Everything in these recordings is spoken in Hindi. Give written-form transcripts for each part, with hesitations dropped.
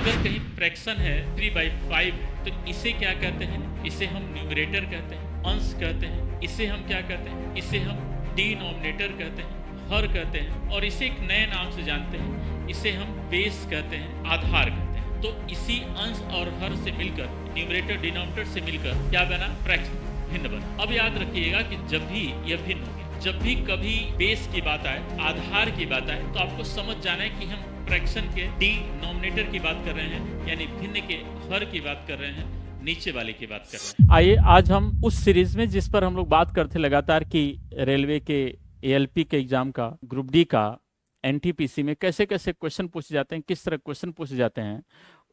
अगर कहीं फ्रैक्शन है 3/5 तो इसे क्या कहते हैं? इसे हम न्यूमरेटर कहते हैं, अंश कहते हैं। इसे हम क्या कहते हैं? इसे हम डिनोमिनेटर कहते हैं, हर कहते हैं। और इसे एक नए नाम से जानते हैं, इसे हम बेस कहते हैं, आधार कहते हैं। तो इसी अंश और हर से मिलकर, न्यूमरेटर डिनोमिनेटर से मिलकर क्या बना? फ्रैक्शन, भिन्न बना। अब याद रखिएगा कि जब भी यह भिन्न हो गया, जब भी कभी बेस की बात आए, आधार की बात आए, तो आपको समझ जाना है कि हम फ्रैक्शन के डिनोमिनेटर की बात कर रहे हैं, यानी भिन्न के हर की बात कर रहे हैं, नीचे वाले की बात कर रहे हैं। आइए आज हम उस सीरीज में जिस पर हम लोग बात करते लगातार कि रेलवे के एएलपी के एग्जाम का, ग्रुप डी का, एनटीपीसी में कैसे कैसे क्वेश्चन पूछे जाते हैं, किस तरह क्वेश्चन पूछे जाते हैं,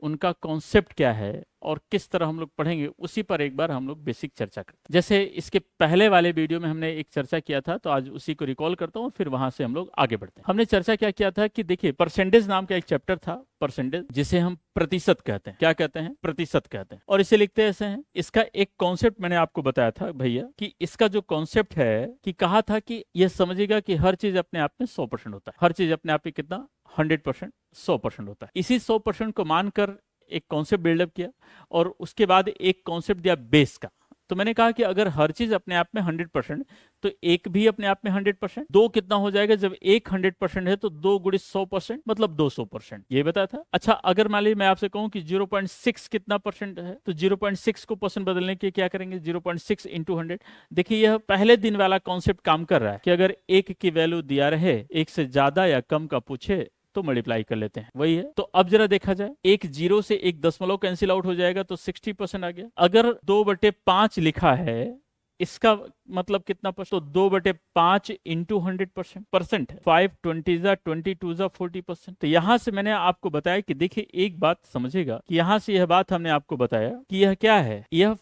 उनका कॉन्सेप्ट क्या है और किस तरह हम लोग पढ़ेंगे, उसी पर एक बार हम लोग बेसिक चर्चा करते हैं। जैसे इसके पहले वाले वीडियो में हमने एक चर्चा किया था, तो आज उसी को रिकॉल करता हूँ, फिर वहां से हम लोग आगे बढ़ते हैं। हमने चर्चा क्या किया था कि देखिए, परसेंटेज नाम का एक चैप्टर था, परसेंटेज, जिसे हम प्रतिशत कहते हैं। क्या कहते हैं? प्रतिशत कहते हैं। और इसे लिखते ऐसे हैं। इसका एक कॉन्सेप्ट मैंने आपको बताया था भैया, कि इसका जो कॉन्सेप्ट है, कि कहा था कि यह समझेगा कि हर चीज अपने आप में 100% होता है। हर चीज अपने आप में कितना? 100%, 100% होता है। इसी 100% को मानकर एक कॉन्सेप्ट बिल्डअप किया, और उसके बाद एक कॉन्सेप्ट दिया बेस का। तो मैंने कहा कि अगर हर चीज अपने आप में 100%, तो एक भी अपने आप में 100%। दो कितना हो जाएगा? जब एक 100% है तो 2 गुणित 100% मतलब 200%, ये बताया था। अच्छा, अगर मान लीजिए मैं आपसे कहूं कि 0.6 कितना परसेंट है, तो 0.6 को परसेंट बदलने के क्या करेंगे? 0.6 इंटू 100। देखिए, यह पहले दिन वाला कॉन्सेप्ट काम कर रहा है कि अगर एक की वैल्यू दिया रहे, एक से ज्यादा या कम का पूछे, तो मल्टीप्लाई कर लेते हैं, वही है। तो अब जरा देखा जाए, एक जीरो से एक दशमलव कैंसिल आउट हो जाएगा, तो 60% आ गया। अगर 2/5 लिखा है, इसका मतलब कितना परसेंट? तो 2/5 इंटू 100% परसेंट है। 5 20 22 40%। तो यहां से मैंने आपको बताया कि देखिए, एक बात समझेगा कि यहां से यह बात हमने आपको बताया कि यह क्या है, यह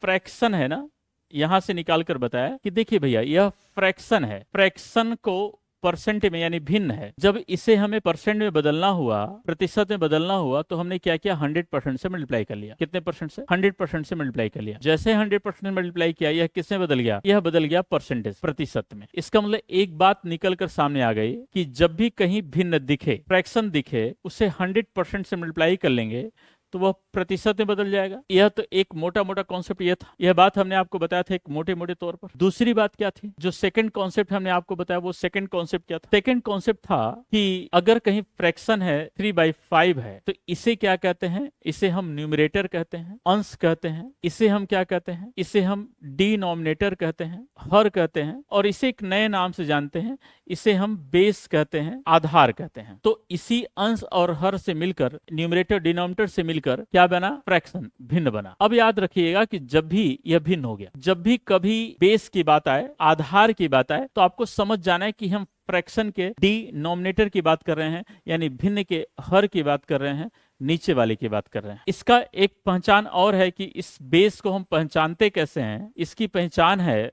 फ्रैक्शन है ना। यहां से निकाल कर बताया कि देखिए भैया, यह फ्रैक्शन है। फ्रैक्शन को परसेंट में यानी भिन्न है। जब इसे हमें परसेंट में बदलना हुआ, प्रतिशत में बदलना हुआ, तो हमने क्या किया? 100% से मल्टीप्लाई कर लिया। कितने परसेंट से? 100% से मल्टीप्लाई कर लिया। जैसे 100% मल्टीप्लाई किया, यह किसमें बदल गया? यह बदल गया परसेंटेज, प्रतिशत में। इसका मतलब एक बात निकल कर सामने आ गई कि जब भी कहीं भिन्न दिखे, फ्रैक्शन दिखे, उसे 100% से मल्टीप्लाई कर लेंगे, तो वह प्रतिशत में बदल जाएगा। यह तो एक मोटा मोटा कॉन्सेप्ट यह था। यह बात हमने आपको बताया था एक मोटे मोटे तौर पर। दूसरी बात क्या थी? जो सेकंड कॉन्सेप्ट हमने आपको बताया, वो सेकंड कॉन्सेप्ट क्या था? सेकंड कॉन्सेप्ट था कि अगर कहीं फ्रैक्शन है 3/5 है, तो इसे क्या कहते हैं? इसे हम न्यूमरेटर कहते हैं, अंश कहते हैं। इसे हम क्या कहते हैं? इसे हम डिनोमिनेटर कहते हैं, हर कहते हैं। और इसे एक नए नाम से जानते हैं, इसे हम बेस कहते हैं, आधार कहते हैं। तो इसी अंश और हर से मिलकर, न्यूमरेटर डिनोमिनेटर से मिलकर क्या बना? फ्रैक्शन, भिन्न बना। अब याद रखिएगा कि जब भी यह भिन्न हो गया, जब भी कभी बेस की बात आए, आधार की बात आए, तो आपको समझ जाना है कि हम फ्रैक्शन के डिनोमिनेटर की बात कर रहे हैं, यानी भिन्न के हर की बात कर रहे हैं, नीचे वाले की बात कर रहे हैं। इसका एक पहचान और है कि इस बेस को हम पहचानते कैसे हैं। इसकी पहचान है,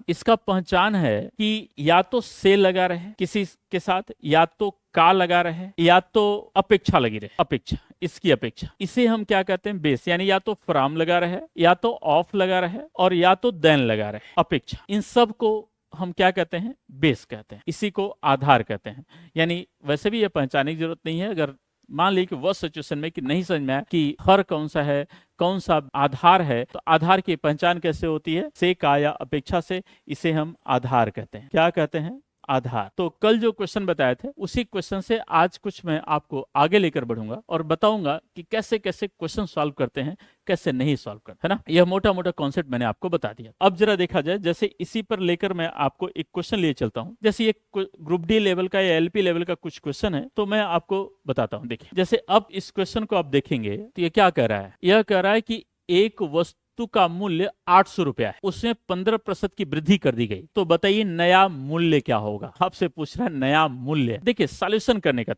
इसका पहचान है कि या तो से लगा रहे किसी के साथ, या तो का लगा रहे, या तो अपेक्षा लगी रहे, अपेक्षा, इसकी अपेक्षा। इसे हम क्या कहते हैं? बेस। यानी या तो फ्रॉम लगा रहे, या तो ऑफ लगा रहे, और या तो देन लगा रहे, अपेक्षा। इन सब को हम क्या कहते हैं? बेस कहते हैं। इसी को आधार कहते हैं। यानी वैसे भी यह पहचानने की जरूरत नहीं है। अगर मान ली कि वह सिचुएशन में कि नहीं समझ में आया कि हर कौन सा है, कौन सा आधार है, तो आधार की पहचान कैसे होती है? से, का या अपेक्षा से। इसे हम आधार कहते हैं। क्या कहते हैं? आधार। तो कल जो क्वेश्चन बताए थे, उसी क्वेश्चन से आज कुछ मैं आपको आगे लेकर बढ़ूंगा और बताऊंगा कि कैसे कैसे क्वेश्चन सॉल्व करते हैं, कैसे नहीं सॉल्व करते, है ना। यह मोटा मोटा कॉन्सेप्ट मैंने आपको बता दिया। अब जरा देखा जाए, जैसे इसी पर लेकर मैं आपको एक क्वेश्चन लिए चलता हूं। जैसे ये ग्रुप डी लेवल का या एलपी लेवल का कुछ क्वेश्चन है, तो मैं आपको बताता हूं। देखिए, जैसे अब इस क्वेश्चन को आप देखेंगे तो ये क्या कह रहा है? यह कह रहा है कि एक वस्तु का मूल्य 800 रुपया है, उसमें 15% की वृद्धि कर दी गई, तो बताइए नया मूल्य क्या होगा? आपसे पूछ रहा है नया मूल्य। देखिए, सॉल्यूशन करने का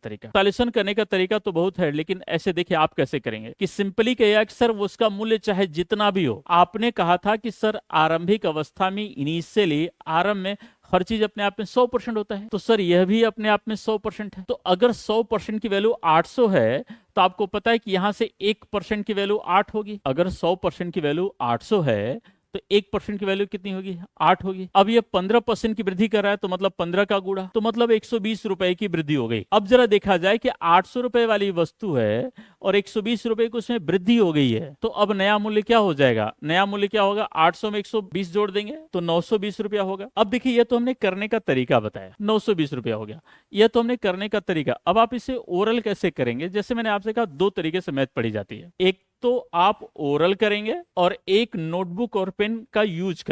तरीका तो बहुत है, लेकिन ऐसे देखिए आप कैसे करेंगे कि सिंपली कहिए कि सर उसका मूल्य चाहे जितना भी हो। आपने कहा था कि सर आरंभिक अवस्था में, इनिशियली आरंभ में हर चीज अपने आप में 100% होता है, तो सर यह भी अपने आप में 100% है। तो अगर 100% की वैल्यू 800 है, तो आपको पता है कि यहां से 1% की वैल्यू 8 होगी। अगर 100% की वैल्यू 800 है, तो 1% की वैल्यू कितनी होगी? 8 होगी। अब ये 15% की वृद्धि कर रहा है, तो मतलब 15 का गुणा, तो मतलब 120 रुपए की वृद्धि हो गई। अब जरा देखा जाए कि 800 रुपए वाली वस्तु है और 120 रुपए की उसमें वृद्धि हो गई है, तो अब नया मूल्य क्या हो जाएगा? नया मूल्य क्या होगा? 800 में 120 जोड़ देंगे तो 920 रुपया होगा। अब देखिए, ये तो हमने करने का तरीका बताया, 920 रुपया हो गया। यह तो हमने करने का तरीका। अब आप इसे ओरल कैसे करेंगे? जैसे मैंने आपसे कहा, दो तरीके से मैथ पढ़ी जाती है। एक तो आप ओरल करेंगे और एक नोटबुक और पेन का यूज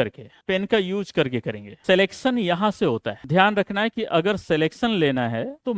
करके करेंगे। सिलेक्शन यहां से होता है। ध्यान रखना है कि अगर सिलेक्शन लेना है तो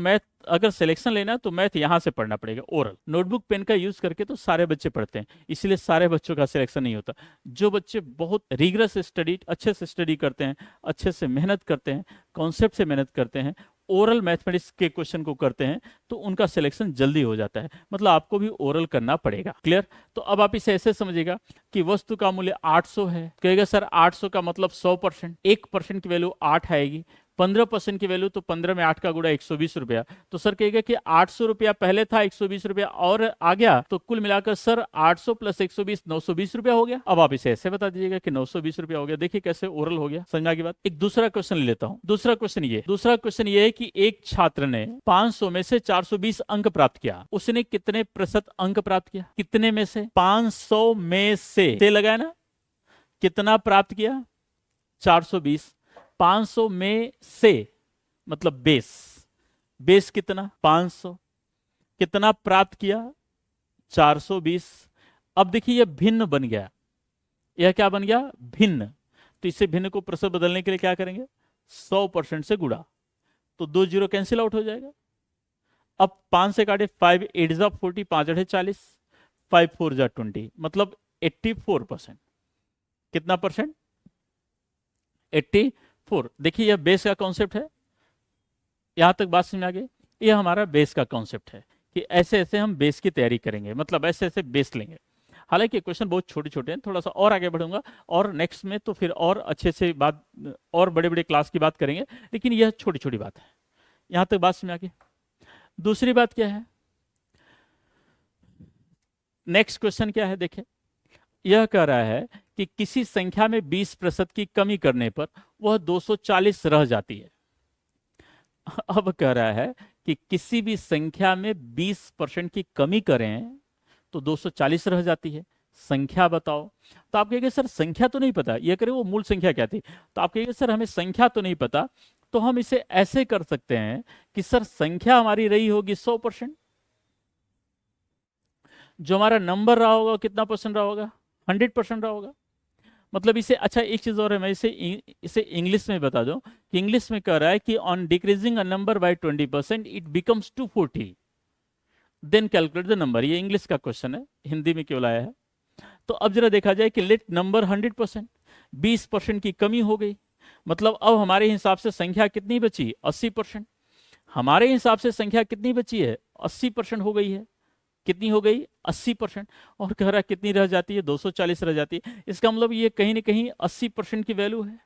मैथ यहां से पढ़ना पड़ेगा, ओरल। नोटबुक पेन का यूज करके तो सारे बच्चे पढ़ते हैं, इसलिए सारे बच्चों का सिलेक्शन नहीं होता। जो बच्चे बहुत रिगरस स्टडी, अच्छे से स्टडी करते हैं, अच्छे से मेहनत करते हैं, कॉन्सेप्ट से मेहनत करते हैं, ओरल मैथमेटिक्स के क्वेश्चन को करते हैं, तो उनका सिलेक्शन जल्दी हो जाता है। मतलब आपको भी ओरल करना पड़ेगा। क्लियर? तो अब आप इसे ऐसे समझिएगा कि वस्तु का मूल्य 800 है। कहेगा सर 800 का मतलब 100%, 1% की वैल्यू 8 आएगी। 15% की वैल्यू, तो 15 में 8 का गुणा 120 रुपया। तो सर कहेगा कि 800 रुपया पहले था, 120 रुपया और आ गया, तो कुल मिलाकर सर 800 प्लस 120 920 रुपया हो गया। अब आप इसे ऐसे बता दीजिएगा कि 920 रुपया हो गया। देखिए कैसे ओरल हो गया। समझ की बात। एक दूसरा क्वेश्चन ले लेता हूं। दूसरा क्वेश्चन ये है कि एक छात्र ने 500 में से 420 अंक प्राप्त किया। उसने कितने प्रतिशत अंक प्राप्त किया? कितने में से? 500 में से लगाया ना, कितना प्राप्त किया? 420। 500 में से मतलब बेस कितना? 500। कितना प्राप्त किया? 420। अब देखिए यह भिन्न बन गया। यह क्या बन गया? भिन्न। तो इसे भिन्न को प्रतिशत बदलने के लिए क्या करेंगे? 100% से गुणा, तो 2 जीरो कैंसिल आउट हो जाएगा। अब 5 से काटे 5 8 जा 40, 5 8 40, 5 4 जा 20, मतलब 84%। कितना परसेंट? 84। देखिए यह बेस का कॉन्सेप्ट है। यहां तक बात समझ आ गई? यह हमारा बेस का कॉन्सेप्ट है कि ऐसे ऐसे हम बेस की तैयारी करेंगे, मतलब ऐसे ऐसे बेस लेंगे। हालांकि क्वेश्चन बहुत छोटे छोटे हैं, थोड़ा सा और आगे बढ़ूंगा और नेक्स्ट में तो फिर और अच्छे से बात और बड़े बड़े क्लास की बात करेंगे, लेकिन यह छोटी छोटी बात है। यहां तक बात समझ आ गई? दूसरी बात क्या है? नेक्स्ट क्वेश्चन क्या है? देखें, यह कह रहा है कि किसी संख्या में 20% की कमी करने पर वह 240 रह जाती है। अब कह रहा है कि किसी भी संख्या में 20% की कमी करें तो 240 रह जाती है। संख्या बताओ। तो आप कहेंगे सर संख्या तो नहीं पता। यह करें वो मूल संख्या क्या थी? तो आप कहेंगे सर हमें संख्या तो नहीं पता, तो हम इसे ऐसे कर सकते हैं कि सर संख्या हमारी रही होगी 100%। जो हमारा नंबर रहा होगा कितना परसेंट रहा होगा? 100% रहा होगा। मतलब इसे, अच्छा एक चीज और है, मैं इसे इंग्लिश में बता दूं कि इंग्लिश में कह रहा है कि on decreasing a number by 20% it becomes 240, then calculate the number. ये इंग्लिश का क्वेश्चन है, हिंदी में क्यों लाया है? तो अब जरा देखा जाए कि लेट नंबर 100%, 20% की कमी हो गई, मतलब अब हमारे हिसाब से संख्या कितनी बची? 80%। हमारे हिसाब से संख्या कितनी बची है? 80% हो गई है। कितनी हो गई? 80%। और कह रहा है कितनी रह जाती है? 240 रह जाती है। इसका मतलब ये कहीं ना कहीं 80% की वैल्यू है।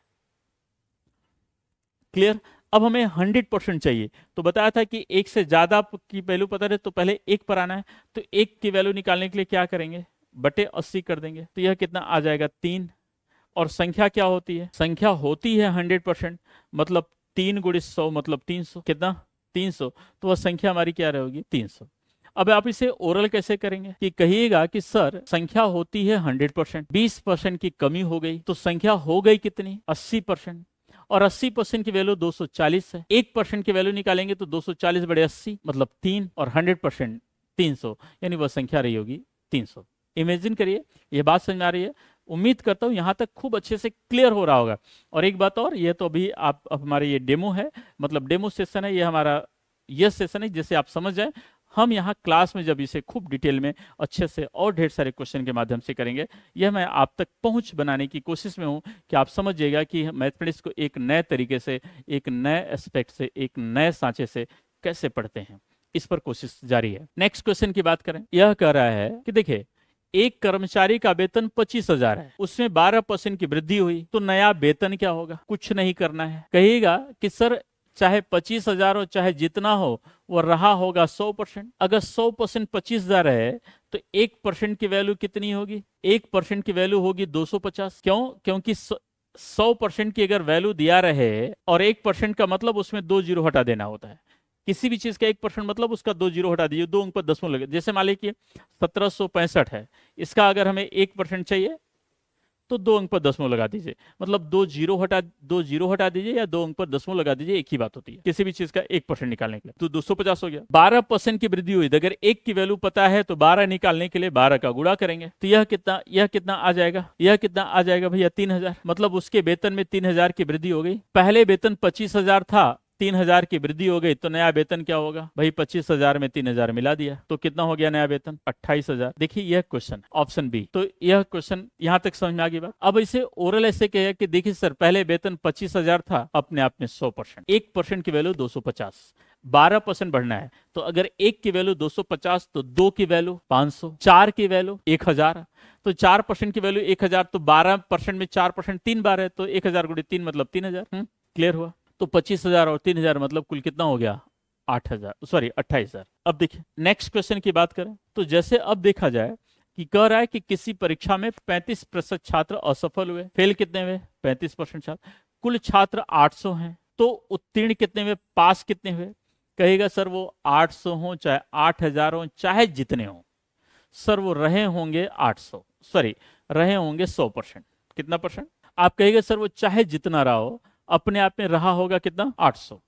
क्लियर? अब हमें 100% चाहिए, तो बताया था कि एक से ज्यादा की वैल्यू पता रहे तो पहले एक पर आना है, तो एक की वैल्यू निकालने के लिए क्या करेंगे? बटे 80 कर देंगे, तो यह कितना आ जाएगा? 3। और संख्या क्या होती है? संख्या होती है 100%, मतलब 3 गुणित 100 मतलब 300। कितना? 300। तो वह संख्या हमारी क्या रहेगी? 300। अब आप इसे ओरल कैसे करेंगे? कि कहिएगा कि सर संख्या होती है 100%, 20% की कमी हो गई, तो संख्या हो गई कितनी? 80%। और 80% की वैल्यू 240 है। 1% की वैल्यू निकालेंगे तो 240 बड़े 80 मतलब 3, और 100% 300, यानी वह संख्या रही होगी 300। इमेजिन करिए, यह बात समझ में आ रही है? उम्मीद करता हूं यहां तक खूब अच्छे से क्लियर हो रहा होगा। और एक बात और, ये तो अभी आप हमारे ये डेमो है, मतलब डेमो सेशन है, ये हमारा यह सेशन है जिसे आप समझ जाए। हम यहाँ क्लास में जब इसे खूब डिटेल में अच्छे से और ढेर सारे क्वेश्चन के माध्यम से करेंगे, यह मैं आप तक पहुंच बनाने की कोशिश में हूं कि आप समझिएगा कि मैथमेटिक्स को एक नए तरीके से, एक नए एस्पेक्ट से, एक नए सांचे से कैसे पढ़ते हैं, इस पर कोशिश जारी है। नेक्स्ट क्वेश्चन की बात करें, यह कह रहा है कि देखिए एक कर्मचारी का वेतन 25,000 है, उसमें 12% की वृद्धि हुई, तो नया वेतन क्या होगा? कुछ नहीं करना है। कहिएगा कि सर चाहे 25,000 हो चाहे जितना हो, वो रहा होगा 100%। अगर 100% 25,000 है तो 1% की वैल्यू कितनी होगी? 1% की वैल्यू होगी 250। क्यों? क्योंकि 100% की अगर वैल्यू दिया रहे और 1% का मतलब उसमें 2 जीरो हटा देना होता है। किसी भी चीज का 1% मतलब उसका 2 जीरो हटा दीजिए, 2 अंक पर दशमलव लगे। जैसे मान लीजिए 1765 है, इसका अगर हमें 1% चाहिए तो 2 अंक पर दशमलव लगा दीजिए, मतलब 2 जीरो हटा दीजिए या 2 अंक पर दशमलव लगा दीजिए, एक ही बात होती है किसी भी चीज का 1% निकालने के लिए। तो 250 हो गया। 12% की वृद्धि हुई, अगर 1 की वैल्यू पता है तो 12 निकालने के लिए 12 का गुणा करेंगे। तो यह कितना आ जाएगा? यह कितना आ जाएगा भैया? 3000। मतलब उसके वेतन में 3000 की वृद्धि हो गई। पहले वेतन 25,000 था, 3000 की वृद्धि हो गई, तो नया वेतन क्या होगा भाई? 25,000 में 3000 मिला दिया, तो कितना हो गया नया वेतन? 28,000। देखिए यह क्वेश्चन ऑप्शन बी। तो यह क्वेश्चन यहां तक समझ में आ गई बात। अब इसे ओरल ऐसे कहेगा कि देखिए सर, पहले वेतन 25,000 था, अपने आप में 100%, 1% की वैल्यू 250, 12% बढ़ना है। तो अगर 1 की वैल्यू 250 तो 2 की वैल्यू 500, 4 की वैल्यू 1000। तो 4% की वैल्यू 1000, तो 12% में 4% 3 बार है, तो 1000 गुणे 3 मतलब 3000। क्लियर हुआ? तो 25,000 और 3000 मतलब कुल कितना हो गया? 8,000, सॉरी 28,000। अब देखिए नेक्स्ट क्वेश्चन की बात करें तो जैसे अब देखा जाए कि कह रहा है कि किसी परीक्षा में 35% छात्र असफल हुए, फेल कितने हुए? 35% छात्र। कुल छात्र 800 हैं, तो उत्तीर्ण कितने हुए? पास कितने हुए? कहेगा सर वो 800 हो चाहे 8,000 हो चाहे जितने हो, सर वो रहे होंगे 800, सॉरी रहे होंगे 100%। कितना परसेंट? आप कहेंगे सर वो चाहे जितना रहा हो, अपने आप में रहा होगा कितना? 800।